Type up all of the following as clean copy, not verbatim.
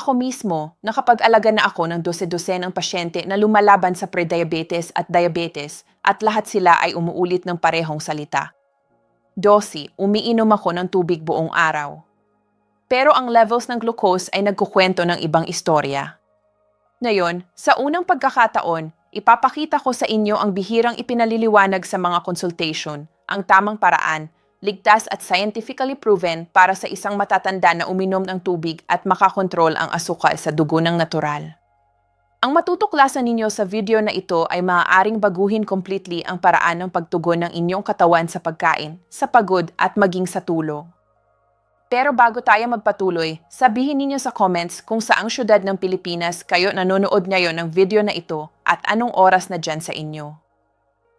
ako mismo, nakapag-alaga na ako ng dose-dosenang pasyente na lumalaban sa prediabetes at diabetes at lahat sila ay umuulit ng parehong salita. 12, umiinom ako ng tubig buong araw. Pero ang levels ng glucose ay nagkukwento ng ibang istorya. Ngayon, sa unang pagkakataon, ipapakita ko sa inyo ang bihirang ipinaliliwanag sa mga consultation, ang tamang paraan, ligtas at scientifically proven para sa isang matatanda na uminom ng tubig at makakontrol ang asukal sa dugo ng natural. Ang matutuklasan ninyo sa video na ito ay maaaring baguhin completely ang paraan ng pagtugon ng inyong katawan sa pagkain, sa pagod at maging sa tulog. Pero bago tayo magpatuloy, sabihin ninyo sa comments kung saang syudad ng Pilipinas kayo nanonood ngayon ng video na ito at anong oras na dyan sa inyo.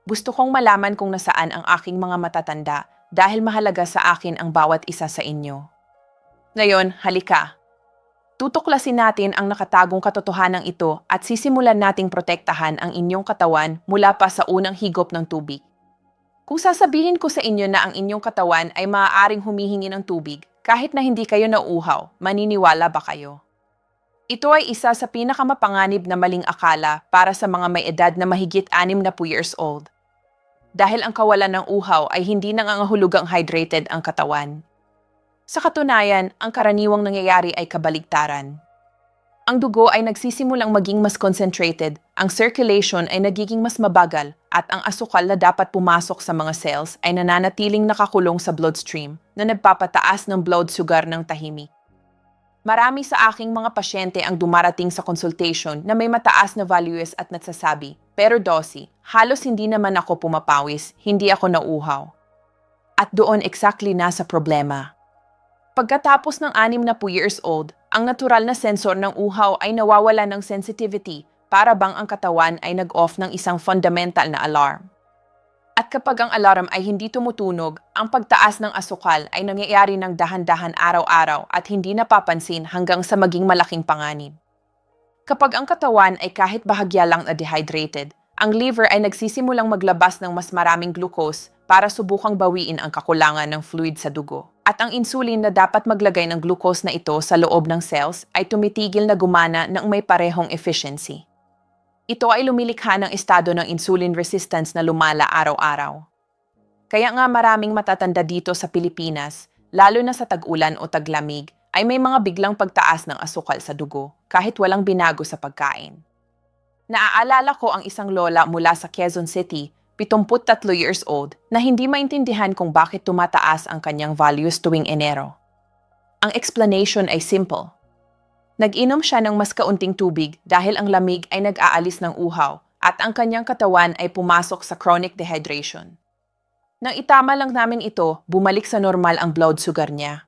Gusto kong malaman kung nasaan ang aking mga matatanda dahil mahalaga sa akin ang bawat isa sa inyo. Ngayon, halika. Tutuklasin natin ang nakatagong katotohanan ito at sisimulan nating protektahan ang inyong katawan mula pa sa unang higop ng tubig. Kung sasabihin ko sa inyo na ang inyong katawan ay maaaring humihingi ng tubig kahit na hindi kayo nauuhaw, maniniwala ba kayo? Ito ay isa sa pinakamapanganib na maling akala para sa mga may edad na mahigit 60 years old. Dahil ang kawalan ng uhaw ay hindi nangangahulugang hydrated ang katawan. Sa katunayan, ang karaniwang nangyayari ay kabaligtaran. Ang dugo ay nagsisimulang maging mas concentrated, ang circulation ay nagiging mas mabagal, at ang asukal na dapat pumasok sa mga cells ay nananatiling nakakulong sa bloodstream na nagpapataas ng blood sugar ng tahimik. Marami sa aking mga pasyente ang dumarating sa consultation na may mataas na values at nagsasabi, pero Dosi, halos hindi naman ako pumapawis, hindi ako nauuhaw. At doon exactly nasa problema. Pagkatapos ng 60 years old, ang natural na sensor ng uhaw ay nawawala ng sensitivity para bang ang katawan ay nag-off ng isang fundamental na alarm. At kapag ang alarm ay hindi tumutunog, ang pagtaas ng asukal ay nangyayari ng dahan-dahan araw-araw at hindi napapansin hanggang sa maging malaking panganib. Kapag ang katawan ay kahit bahagya lang na dehydrated, ang liver ay nagsisimulang maglabas ng mas maraming glucose para subukang bawiin ang kakulangan ng fluid sa dugo. At ang insulin na dapat maglagay ng glucose na ito sa loob ng cells ay tumitigil na gumana ng may parehong efficiency. Ito ay lumilikha ng estado ng insulin resistance na lumala araw-araw. Kaya nga maraming matatanda dito sa Pilipinas, lalo na sa tag-ulan o taglamig, ay may mga biglang pagtaas ng asukal sa dugo kahit walang binago sa pagkain. Naaalala ko ang isang lola mula sa Quezon City, 73 years old, na hindi maintindihan kung bakit tumataas ang kanyang values tuwing Enero. Ang explanation ay simple. Nag-inom siya ng mas kaunting tubig dahil ang lamig ay nag-aalis ng uhaw at ang kanyang katawan ay pumasok sa chronic dehydration. Nang itama lang namin ito, bumalik sa normal ang blood sugar niya.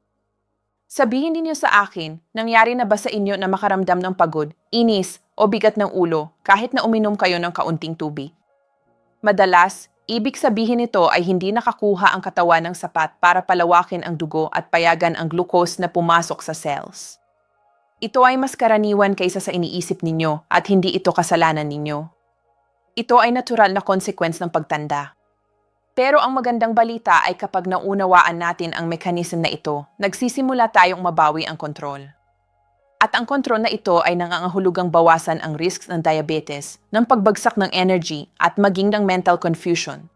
Sabihin ninyo sa akin, nangyari na ba sa inyo na makaramdam ng pagod, inis o bigat ng ulo kahit na uminom kayo ng kaunting tubig? Madalas, ibig sabihin nito ay hindi nakakuha ang katawan ng sapat para palawakin ang dugo at payagan ang glucose na pumasok sa cells. Ito ay mas karaniwan kaysa sa iniisip ninyo at hindi ito kasalanan ninyo. Ito ay natural na consequence ng pagtanda. Pero ang magandang balita ay kapag naunawaan natin ang mechanism na ito, nagsisimula tayong mabawi ang kontrol. At ang kontrol na ito ay nangangahulugang bawasan ang risks ng diabetes, ng pagbagsak ng energy at maging ng mental confusion.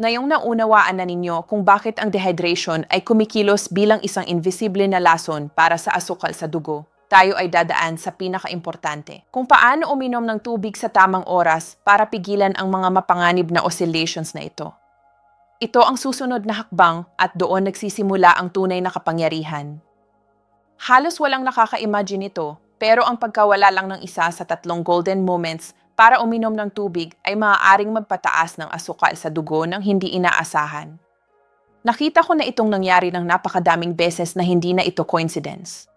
Ngayong naunawaan na ninyo kung bakit ang dehydration ay kumikilos bilang isang invisible na lason para sa asukal sa dugo, tayo ay dadaan sa pinaka-importante. Kung paano uminom ng tubig sa tamang oras para pigilan ang mga mapanganib na oscillations na ito. Ito ang susunod na hakbang at doon nagsisimula ang tunay na kapangyarihan. Halos walang nakaka-imagine ito, pero ang pagkawala lang ng isa sa 3 golden moments para uminom ng tubig ay maaaring magpataas ng asukal sa dugo ng hindi inaasahan. Nakita ko na itong nangyari ng napakadaming beses na hindi na ito coincidence.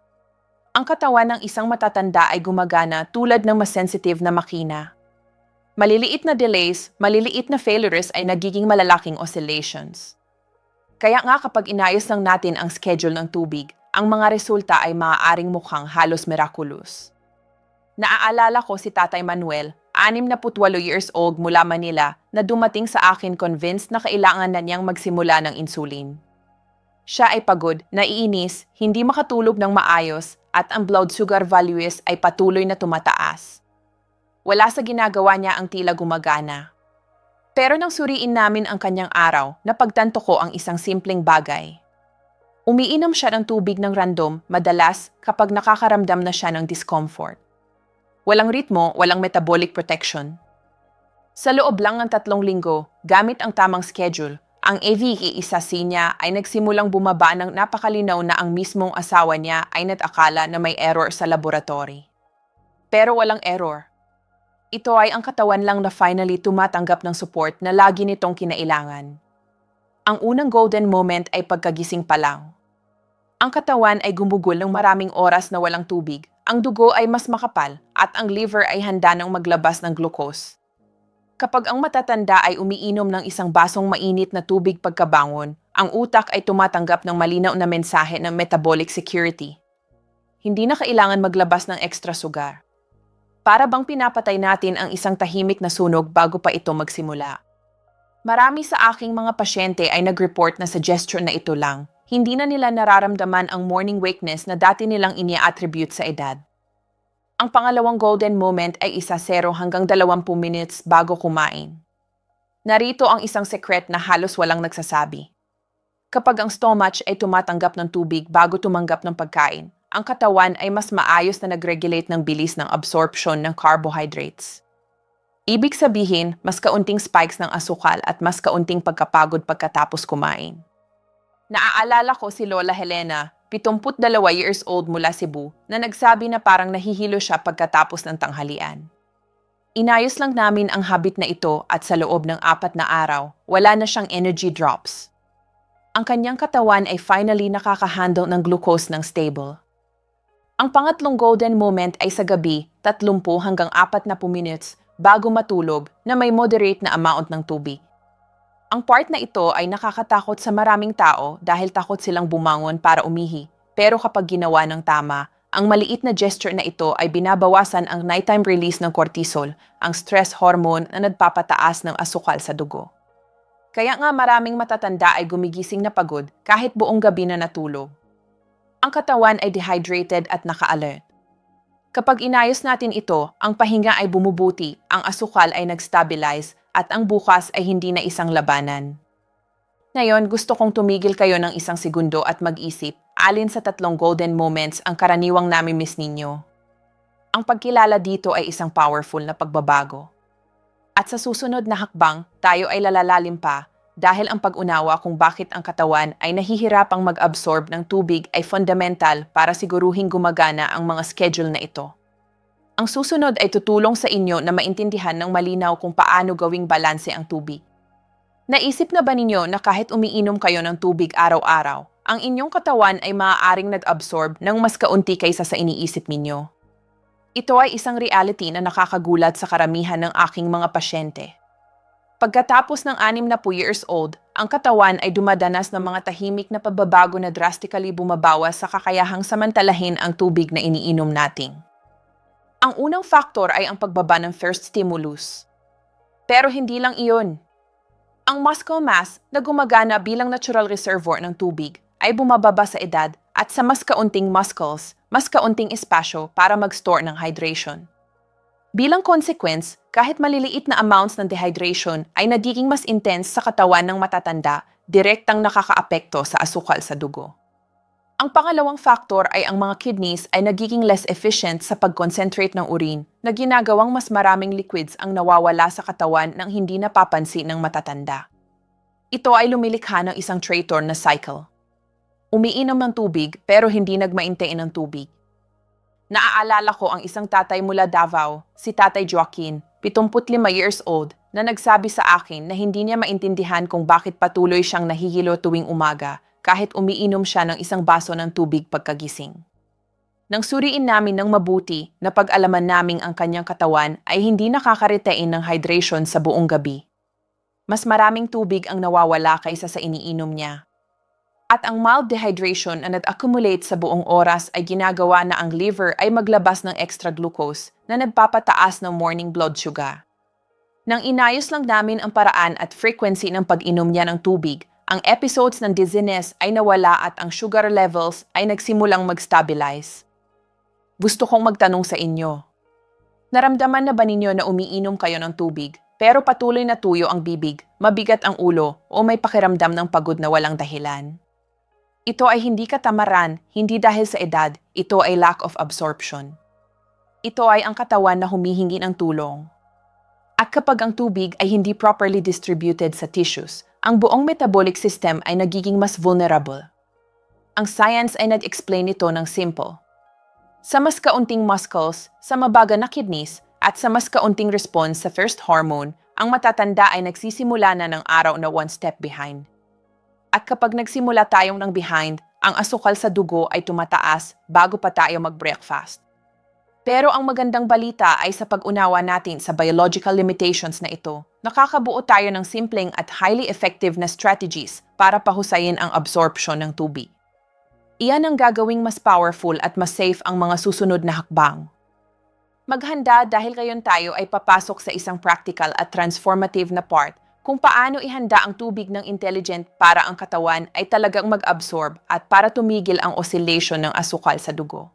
Ang katawan ng isang matatanda ay gumagana tulad ng mas sensitive na makina. Maliliit na delays, maliliit na failures ay nagiging malalaking oscillations. Kaya nga kapag inayos lang natin ang schedule ng tubig, ang mga resulta ay maaaring mukhang halos miraculous. Naaalala ko si Tatay Manuel, 68 years old mula Manila, na dumating sa akin convinced na kailangan na niyang magsimula ng insulin. Siya ay pagod, naiinis, hindi makatulog ng maayos, at ang blood sugar values ay patuloy na tumataas. Wala sa ginagawa niya ang tila gumagana. Pero nang suriin namin ang kanyang araw, napagtanto ko ang isang simpleng bagay. Umiinom siya ng tubig ng random, madalas kapag nakakaramdam na siya ng discomfort. Walang ritmo, walang metabolic protection. Sa loob lang ng 3 linggo, gamit ang tamang schedule, ang AVE1C niya ay nagsimulang bumaba ng napakalinaw na ang mismong asawa niya ay natakala na may error sa laboratory. Pero walang error. Ito ay ang katawan lang na finally tumatanggap ng support na lagi nitong kinailangan. Ang unang golden moment ay pagkagising pa lang. Ang katawan ay gumugol ng maraming oras na walang tubig, ang dugo ay mas makapal, at ang liver ay handa ng maglabas ng glucose. Kapag ang matatanda ay umiinom ng isang basong mainit na tubig pagkabangon, ang utak ay tumatanggap ng malinaw na mensahe ng metabolic security. Hindi na kailangan maglabas ng extra sugar. Para bang pinapatay natin ang isang tahimik na sunog bago pa ito magsimula. Marami sa aking mga pasyente ay nag-report na sa gesture na ito lang, hindi na nila nararamdaman ang morning wakeness na dati nilang inia-attribute sa edad. Ang pangalawang golden moment ay 0 hanggang 20 minutes bago kumain. Narito ang isang secret na halos walang nagsasabi. Kapag ang stomach ay tumatanggap ng tubig bago tumanggap ng pagkain, ang katawan ay mas maayos na nag-regulate ng bilis ng absorption ng carbohydrates. Ibig sabihin, mas kaunting spikes ng asukal at mas kaunting pagkapagod pagkatapos kumain. Naaalala ko si Lola Helena, 72 years old mula Cebu, na nagsabi na parang nahihilo siya pagkatapos ng tanghalian. Inayos lang namin ang habit na ito at sa loob ng 4 na araw, wala na siyang energy drops. Ang kanyang katawan ay finally nakakahandle ng glucose ng stable. Ang pangatlong golden moment ay sa gabi, 30 hanggang 40 minutes bago matulog na may moderate na amount ng tubig. Ang part na ito ay nakakatakot sa maraming tao dahil takot silang bumangon para umihi. Pero kapag ginawa ng tama, ang maliit na gesture na ito ay binabawasan ang nighttime release ng cortisol, ang stress hormone na nagpapataas ng asukal sa dugo. Kaya nga maraming matatanda ay gumigising na pagod kahit buong gabi na natulog. Ang katawan ay dehydrated at naka-alert. Kapag inayos natin ito, ang pahinga ay bumubuti, ang asukal ay nag-stabilize, at ang bukas ay hindi na isang labanan. Ngayon, gusto kong tumigil kayo ng 1 segundo at mag-isip, alin sa 3 golden moments ang karaniwang nami-miss ninyo. Ang pagkilala dito ay isang powerful na pagbabago. At sa susunod na hakbang, tayo ay lalalalim pa dahil ang pag-unawa kung bakit ang katawan ay nahihirapang mag-absorb ng tubig ay fundamental para siguruhing gumagana ang mga schedule na ito. Ang susunod ay tutulong sa inyo na maintindihan ng malinaw kung paano gawing balanse ang tubig. Naisip na ba ninyo na kahit umiinom kayo ng tubig araw-araw, ang inyong katawan ay maaaring nag-absorb ng mas kaunti kaysa sa iniisip ninyo? Ito ay isang reality na nakakagulat sa karamihan ng aking mga pasyente. Pagkatapos ng 60 years old, ang katawan ay dumadanas ng mga tahimik na pagbabago na drastically bumabawas sa kakayahang samantalahin ang tubig na iniinom nating. Ang unang factor ay ang pagbaba ng thirst stimulus. Pero hindi lang iyon. Ang muscle mass na gumagana bilang natural reservoir ng tubig ay bumababa sa edad at sa mas kaunting muscles, mas kaunting espasyo para mag-store ng hydration. Bilang consequence, kahit maliliit na amounts ng dehydration ay nagiging mas intense sa katawan ng matatanda, direktang nakakaapekto sa asukal sa dugo. Ang pangalawang factor ay ang mga kidneys ay nagiging less efficient sa pag-concentrate ng urine na ginagawang mas maraming liquids ang nawawala sa katawan nang hindi napapansin ng matatanda. Ito ay lumilikha ng isang traitor na cycle. Umiinom ng tubig pero hindi nagmaintain ng tubig. Naaalala ko ang isang tatay mula Davao, si Tatay Joaquin, 75 years old, na nagsabi sa akin na hindi niya maintindihan kung bakit patuloy siyang nahihilo tuwing umaga kahit umiinom siya ng 1 baso ng tubig pagkagising. Nang suriin namin ng mabuti na pag-alaman naming ang kanyang katawan ay hindi nakaka-retain ng hydration sa buong gabi. Mas maraming tubig ang nawawala kaysa sa iniinom niya. At ang mild dehydration na nag-accumulate sa buong oras ay ginagawa na ang liver ay maglabas ng extra glucose na nagpapataas ng morning blood sugar. Nang inayos lang namin ang paraan at frequency ng pag-inom niya ng tubig, ang episodes ng dizziness ay nawala at ang sugar levels ay nagsimulang mag-stabilize. Gusto kong magtanong sa inyo. Naramdaman na ba ninyo na umiinom kayo ng tubig, pero patuloy na tuyo ang bibig, mabigat ang ulo, o may pakiramdam ng pagod na walang dahilan? Ito ay hindi katamaran, hindi dahil sa edad, ito ay lack of absorption. Ito ay ang katawan na humihingi ng tulong. At kapag ang tubig ay hindi properly distributed sa tissues, ang buong metabolic system ay nagiging mas vulnerable. Ang science ay nag-explain nito ng simple. Sa mas kaunting muscles, sa mabaga na kidneys, at sa mas kaunting response sa first hormone, ang matatanda ay nagsisimula na ng araw na one step behind. At kapag nagsimula tayong ng behind, ang asukal sa dugo ay tumataas bago pa tayo mag-breakfast. Pero ang magandang balita ay sa pag-unawa natin sa biological limitations na ito, nakakabuo tayo ng simpleng at highly effective na strategies para pahusayin ang absorption ng tubig. Iyan ang gagawing mas powerful at mas safe ang mga susunod na hakbang. Maghanda dahil ngayon tayo ay papasok sa isang practical at transformative na part kung paano ihanda ang tubig ng intelligent para ang katawan ay talagang mag-absorb at para tumigil ang oscillation ng asukal sa dugo.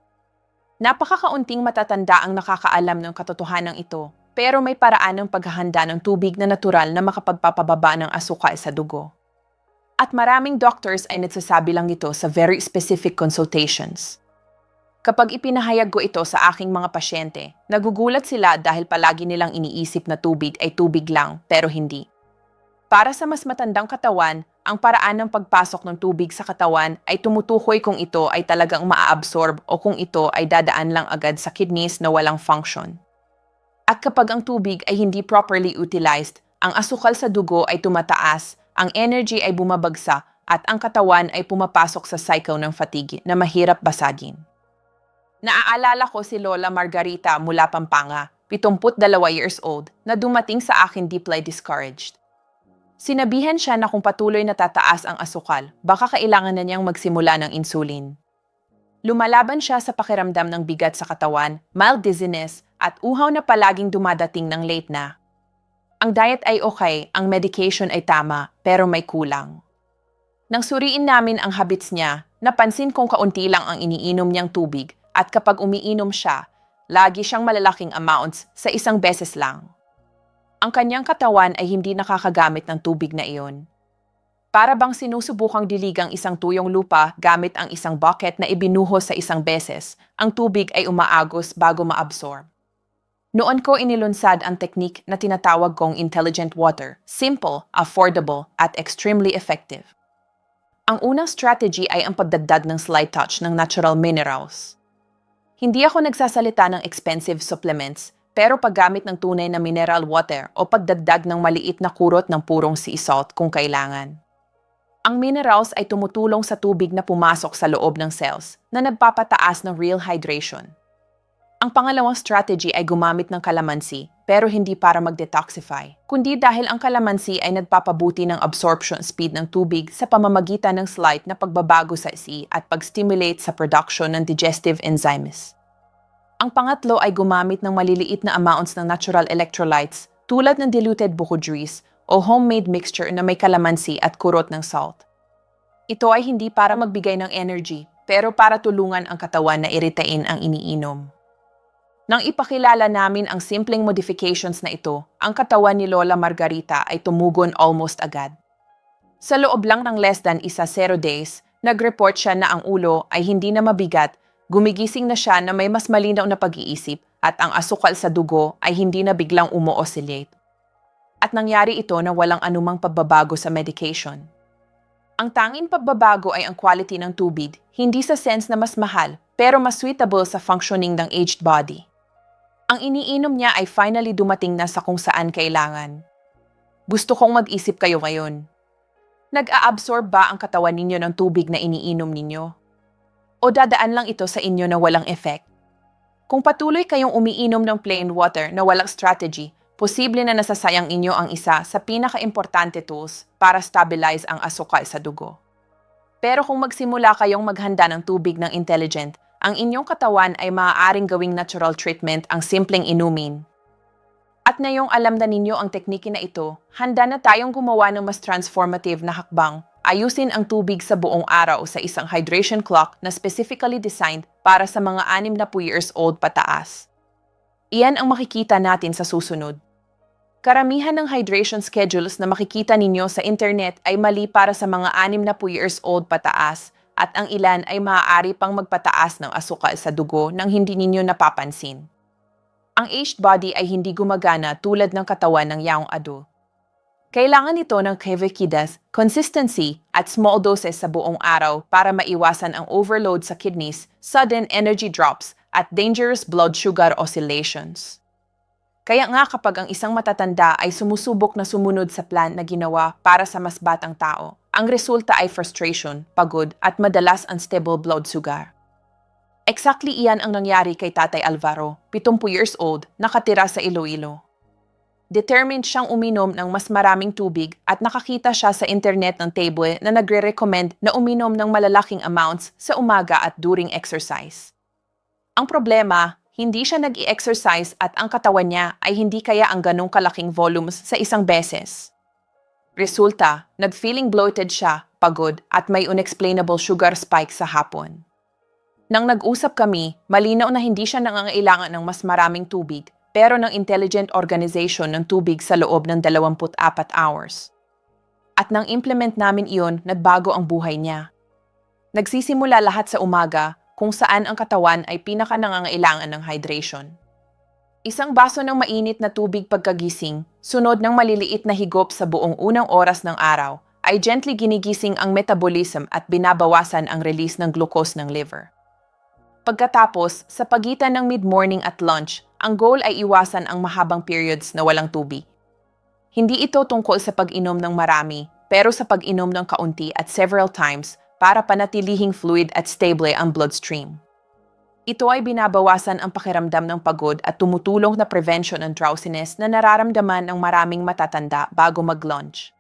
Napakakaunting matatanda ang nakakaalam ng katotohanan ito, pero may paraan ng paghahanda ng tubig na natural na makapagpapababa ng asukal sa dugo. At maraming doctors ay nagsasabi lang ito sa very specific consultations. Kapag ipinahayag ko ito sa aking mga pasyente, nagugulat sila dahil palagi nilang iniisip na tubig ay tubig lang, pero hindi. Para sa mas matandang katawan, ang paraan ng pagpasok ng tubig sa katawan ay tumutukoy kung ito ay talagang maa-absorb o kung ito ay dadaan lang agad sa kidneys na walang function. At kapag ang tubig ay hindi properly utilized, ang asukal sa dugo ay tumataas, ang energy ay bumabagsak, at ang katawan ay pumapasok sa cycle ng fatigue na mahirap basagin. Naaalala ko si Lola Margarita mula Pampanga, 72 years old, na dumating sa akin deeply discouraged. Sinabihan siya na kung patuloy na tataas ang asukal, baka kailangan na niyang magsimula ng insulin. Lumalaban siya sa pakiramdam ng bigat sa katawan, mild dizziness, at uhaw na palaging dumadating ng late na. Ang diet ay okay, ang medication ay tama, pero may kulang. Nang suriin namin ang habits niya, napansin kong kaunti lang ang iniinom niyang tubig at kapag umiinom siya, lagi siyang malalaking amounts sa isang beses lang. Ang kanyang katawan ay hindi nakakagamit ng tubig na iyon. Para bang sinusubukang diligang isang tuyong lupa gamit ang isang bucket na ibinuhos sa isang beses, ang tubig ay umaagos bago ma-absorb. Noon ko inilunsad ang teknik na tinatawag kong intelligent water, simple, affordable, at extremely effective. Ang unang strategy ay ang pagdagdag ng slight touch ng natural minerals. Hindi ako nagsasalita ng expensive supplements, pero paggamit ng tunay na mineral water o pagdagdag ng maliit na kurot ng purong sea salt kung kailangan. Ang minerals ay tumutulong sa tubig na pumasok sa loob ng cells na nagpapataas ng real hydration. Ang pangalawang strategy ay gumamit ng kalamansi, pero hindi para mag-detoxify, kundi dahil ang kalamansi ay nagpapabuti ng absorption speed ng tubig sa pamamagitan ng slight na pagbabago sa isi at pag-stimulate sa production ng digestive enzymes. Ang pangatlo ay gumamit ng maliliit na amounts ng natural electrolytes tulad ng diluted buko juice o homemade mixture na may kalamansi at kurot ng salt. Ito ay hindi para magbigay ng energy, pero para tulungan ang katawan na iritain ang iniinom. Nang ipakilala namin ang simpleng modifications na ito, ang katawan ni Lola Margarita ay tumugon almost agad. Sa loob lang ng less than 0 days, nag-report siya na ang ulo ay hindi na mabigat, gumigising na siya na may mas malinaw na pag-iisip at ang asukal sa dugo ay hindi na biglang umo-oscillate. At nangyari ito na walang anumang pagbabago sa medication. Ang tanging pagbabago ay ang quality ng tubig, hindi sa sense na mas mahal, pero mas suitable sa functioning ng aged body. Ang iniinom niya ay finally dumating na sa kung saan kailangan. Gusto kong mag-isip kayo ngayon. Nag-a-absorb ba ang katawan ninyo ng tubig na iniinom ninyo? O dadaan lang ito sa inyo na walang effect? Kung patuloy kayong umiinom ng plain water na walang strategy, posible na nasasayang inyo ang isa sa pinaka-importante tools para stabilize ang asukal sa dugo. Pero kung magsimula kayong maghanda ng tubig ng intelligent, ang inyong katawan ay maaaring gawing natural treatment ang simpleng inumin. At ngayong alam na ninyo ang tekniki na ito, handa na tayong gumawa ng mas transformative na hakbang ayusin ang tubig sa buong araw sa isang hydration clock na specifically designed para sa mga 60 years old pataas. Iyan ang makikita natin sa susunod. Karamihan ng hydration schedules na makikita ninyo sa internet ay mali para sa mga 60 years old pataas at ang ilan ay maaari pang magpataas ng asukal sa dugo nang hindi ninyo napapansin. Ang aged body ay hindi gumagana tulad ng katawan ng yaong adult. Kailangan ito ng kevekidus, consistency, at small doses sa buong araw para maiwasan ang overload sa kidneys, sudden energy drops, at dangerous blood sugar oscillations. Kaya nga kapag ang isang matatanda ay sumusubok na sumunod sa plan na ginawa para sa mas batang tao, ang resulta ay frustration, pagod, at madalas unstable blood sugar. Exactly iyan ang nangyari kay Tatay Alvaro, 70 years old, nakatira sa Iloilo. Determined siyang uminom ng mas maraming tubig at nakakita siya sa internet ng table na nagre-recommend na uminom ng malalaking amounts sa umaga at during exercise. Ang problema, hindi siya nag-i-exercise at ang katawan niya ay hindi kaya ang ganong kalaking volumes sa isang beses. Resulta, nag-feeling bloated siya, pagod at may unexplainable sugar spike sa hapon. Nang nag-usap kami, malinaw na hindi siya nangangailangan ng mas maraming tubig pero ng intelligent organization ng tubig sa loob ng 24 hours. At nang implement namin iyon, nagbago ang buhay niya. Nagsisimula lahat sa umaga kung saan ang katawan ay pinaka-nangangailangan ng hydration. Isang baso ng mainit na tubig pagkagising, sunod ng maliliit na higop sa buong unang oras ng araw, ay gently ginigising ang metabolism at binabawasan ang release ng glucose ng liver. Pagkatapos, sa pagitan ng mid-morning at lunch, ang goal ay iwasan ang mahabang periods na walang tubig. Hindi ito tungkol sa pag-inom ng marami, pero sa pag-inom ng kaunti at several times para panatilihing fluid at stable ang bloodstream. Ito ay binabawasan ang pakiramdam ng pagod at tumutulong na prevention ng drowsiness na nararamdaman ng maraming matatanda bago mag-lunch.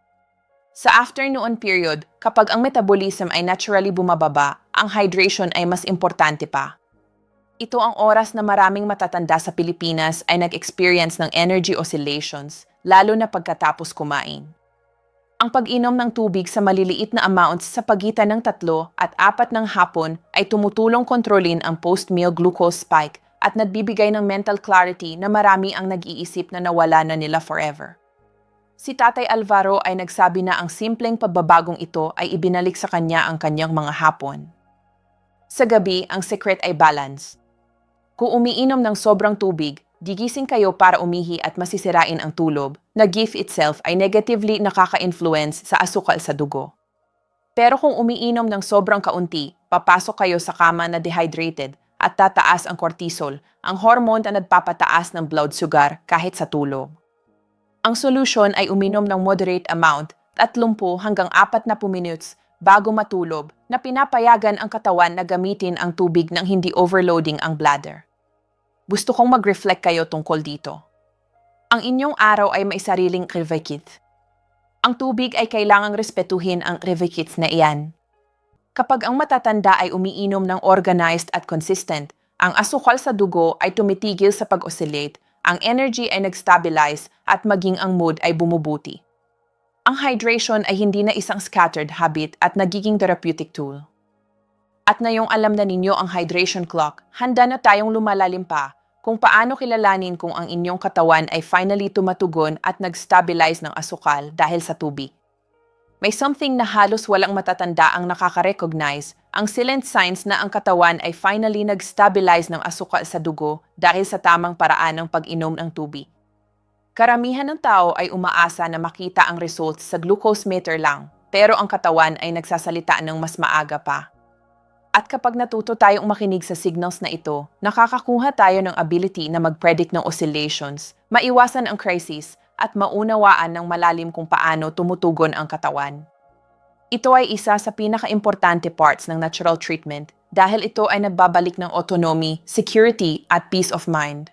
Sa afternoon period, kapag ang metabolism ay naturally bumababa, ang hydration ay mas importante pa. Ito ang oras na maraming matatanda sa Pilipinas ay nag-experience ng energy oscillations, lalo na pagkatapos kumain. Ang pag-inom ng tubig sa maliliit na amounts sa pagitan ng 3 at 4 ng hapon ay tumutulong kontrolin ang post-meal glucose spike at nagbibigay ng mental clarity na marami ang nag-iisip na nawala na nila forever. Si Tatay Alvaro ay nagsabi na ang simpleng pagbabagong ito ay ibinalik sa kanya ang kanyang mga hapon. Sa gabi, ang secret ay balance. Kung umiinom ng sobrang tubig, gigising kayo para umihi at masisirain ang tulog, na gift itself ay negatively nakaka-influence sa asukal sa dugo. Pero kung umiinom ng sobrang kaunti, papasok kayo sa kama na dehydrated at tataas ang cortisol, ang hormone na nagpapataas ng blood sugar kahit sa tulog. Ang solusyon ay uminom ng moderate amount, 30 hanggang 40 minutes bago matulog na pinapayagan ang katawan na gamitin ang tubig nang hindi overloading ang bladder. Gusto kong mag-reflect kayo tungkol dito. Ang inyong araw ay may sariling revekit. Ang tubig ay kailangang respetuhin ang revekits na iyan. Kapag ang matatanda ay umiinom ng organized at consistent, ang asukal sa dugo ay tumitigil sa pag-oscillate, ang energy ay nag-stabilize at maging ang mood ay bumubuti. Ang hydration ay hindi na isang scattered habit at nagiging therapeutic tool. At ngayong alam na ninyo ang hydration clock, handa na tayong lumalalim pa kung paano kilalanin kung ang inyong katawan ay finally tumatugon at nag-stabilize ng asukal dahil sa tubig. May something na halos walang matatanda ang nakaka-recognize, ang silent signs na ang katawan ay finally nag-stabilize ng asukal sa dugo dahil sa tamang paraan ng pag-inom ng tubig. Karamihan ng tao ay umaasa na makita ang results sa glucose meter lang, pero ang katawan ay nagsasalita ng mas maaga pa. At kapag natuto tayong makinig sa signals na ito, nakakakuha tayo ng ability na mag-predict ng oscillations, maiwasan ang crisis, at maunawaan ng malalim kung paano tumutugon ang katawan. Ito ay isa sa pinaka-importante parts ng natural treatment dahil ito ay nagbabalik ng autonomy, security, at peace of mind.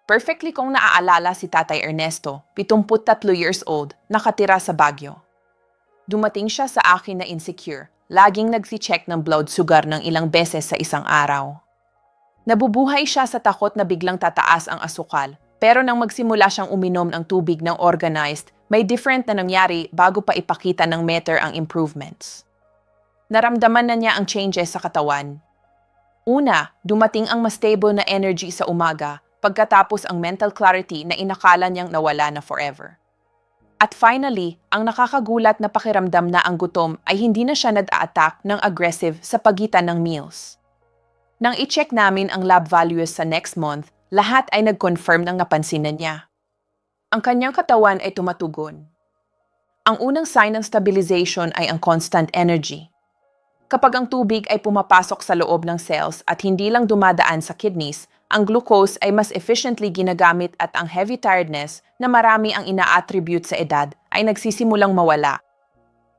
Perfectly kong naaalala si Tatay Ernesto, 73 years old, nakatira sa Baguio. Dumating siya sa akin na insecure, laging nagsi-check ng blood sugar ng ilang beses sa isang araw. Nabubuhay siya sa takot na biglang tataas ang asukal, pero nang magsimula siyang uminom ng tubig ng organized, May different na nangyari bago pa ipakita ng meter ang improvements. Naramdaman na niya ang changes sa katawan. Una, dumating ang mas stable na energy sa umaga, pagkatapos ang mental clarity na inakala niyang nawala na forever. At finally, ang nakakagulat na pakiramdam na ang gutom ay hindi na siya nag-a-attack ng aggressive sa pagitan ng meals. Nang i-check namin ang lab values sa next month, lahat ay nag-confirm ng napansin na niya. Ang kanyang katawan ay tumatugon. Ang unang sign ng stabilization ay ang constant energy. Kapag ang tubig ay pumapasok sa loob ng cells at hindi lang dumadaan sa kidneys, ang glucose ay mas efficiently ginagamit at ang heavy tiredness na marami ang ina-attribute sa edad ay nagsisimulang mawala.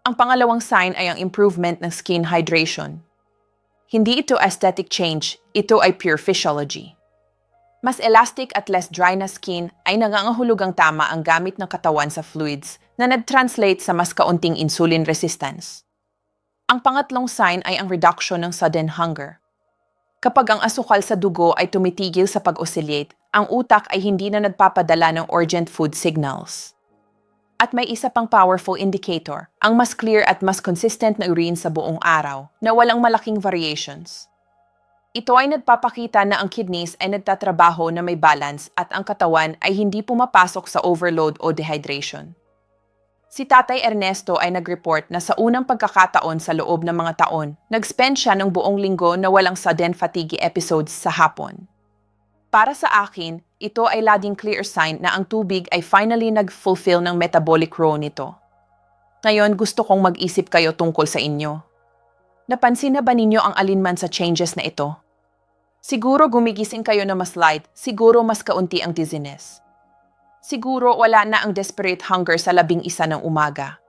Ang pangalawang sign ay ang improvement ng skin hydration. Hindi ito aesthetic change, ito ay pure physiology. Mas elastic at less dry na skin ay nangangahulugang tama ang gamit ng katawan sa fluids na nag-translate sa mas kaunting insulin resistance. Ang pangatlong sign ay ang reduction ng sudden hunger. Kapag ang asukal sa dugo ay tumitigil sa pag-oscillate, ang utak ay hindi na nagpapadala ng urgent food signals. At may isa pang powerful indicator, ang mas clear at mas consistent na urine sa buong araw na walang malaking variations. Ito ay nagpapakita na ang kidneys ay nagtatrabaho na may balance at ang katawan ay hindi pumapasok sa overload o dehydration. Si Tatay Ernesto ay nag-report na sa unang pagkakataon sa loob ng mga taon, nag-spend siya ng buong linggo na walang sudden fatigue episodes sa hapon. Para sa akin, ito ay laging clear sign na ang tubig ay finally nag-fulfill ng metabolic role nito. Ngayon gusto kong mag-isip kayo tungkol sa inyo. Napansin na ba ninyo ang alinman sa changes na ito? Siguro gumigising kayo na mas light, siguro mas kaunti ang dizziness. Siguro wala na ang desperate hunger sa 11 ng umaga.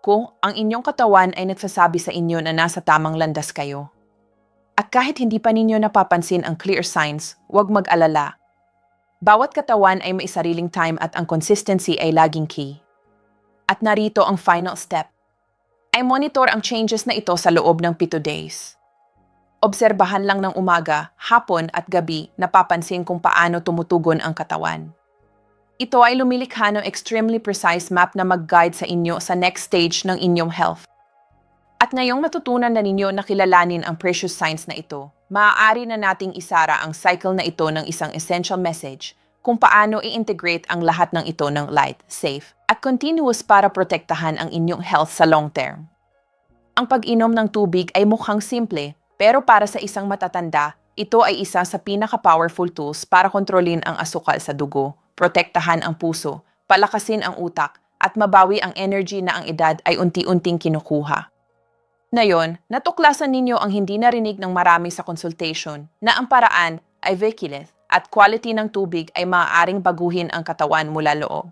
Kung ang inyong katawan ay nagsasabi sa inyo na nasa tamang landas kayo. At kahit hindi pa ninyo napapansin ang clear signs, huwag mag-alala. Bawat katawan ay may sariling time at ang consistency ay laging key. At narito ang final step. Ay monitor ang changes na ito sa loob ng 7 days. Obserbahan lang ng umaga, hapon at gabi napapansin kung paano tumutugon ang katawan. Ito ay lumilikha ng extremely precise map na mag-guide sa inyo sa next stage ng inyong health. At ngayong natutunan na ninyo na kilalanin ang precious signs na ito, maaari na nating isara ang cycle na ito ng isang essential message kung paano i-integrate ang lahat ng ito ng light, safe, at continuous para protektahan ang inyong health sa long term. Ang pag-inom ng tubig ay mukhang simple, pero para sa isang matatanda, ito ay isa sa pinaka-powerful tools para kontrolin ang asukal sa dugo, protektahan ang puso, palakasin ang utak, at mabawi ang energy na ang edad ay unti-unting kinukuha. Ngayon, natuklasan ninyo ang hindi narinig ng marami sa consultation na ang paraan ay vigilant at quality ng tubig ay maaaring baguhin ang katawan mula loob.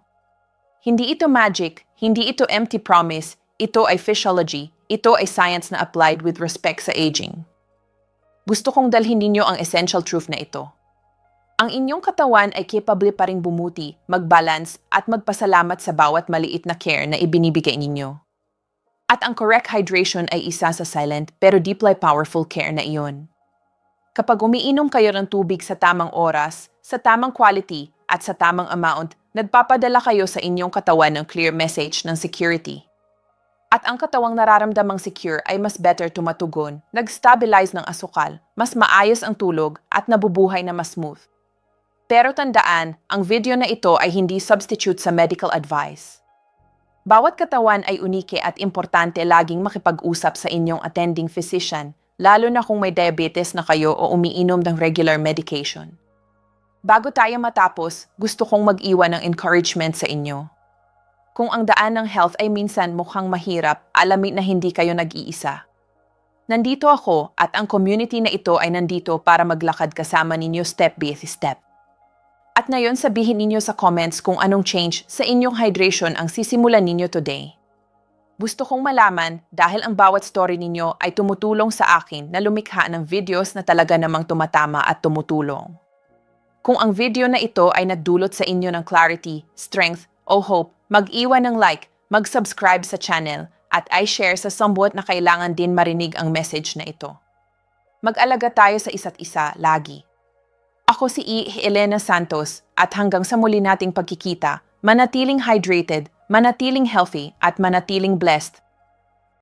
Hindi ito magic, hindi ito empty promise, ito ay physiology, ito ay science na applied with respect sa aging. Gusto kong dalhin ninyo ang essential truth na ito. Ang inyong katawan ay capable pa ring bumuti, mag-balance at magpasalamat sa bawat maliit na care na ibinibigay ninyo. At ang correct hydration ay isa sa silent pero deeply powerful care na iyon. Kapag umiinom kayo ng tubig sa tamang oras, sa tamang quality at sa tamang amount, nagpapadala kayo sa inyong katawan ng clear message ng security. At ang katawang nararamdamang secure ay mas better tumatugon, nag-stabilize ng asukal, mas maayos ang tulog at nabubuhay na mas smooth. Pero tandaan, ang video na ito ay hindi substitute sa medical advice. Bawat katawan ay unike at importante laging makipag-usap sa inyong attending physician, lalo na kung may diabetes na kayo o umiinom ng regular medication. Bago tayo matapos, gusto kong mag-iwan ng encouragement sa inyo. Kung ang daan ng health ay minsan mukhang mahirap, alamin na hindi kayo nag-iisa. Nandito ako at ang community na ito ay nandito para maglakad kasama ninyo step by step. At ngayon sabihin ninyo sa comments kung anong change sa inyong hydration ang sisimulan ninyo today. Gusto kong malaman dahil ang bawat story ninyo ay tumutulong sa akin na lumikha ng videos na talaga namang tumatama at tumutulong. Kung ang video na ito ay nagdulot sa inyo ng clarity, strength, o hope, mag-iwan ng like, mag-subscribe sa channel, at i-share sa somewhat na kailangan din marinig ang message na ito. Mag-alaga tayo sa isa't isa lagi. Ako si Elena Santos at hanggang sa muli nating pagkikita, manatiling hydrated, manatiling healthy at manatiling blessed.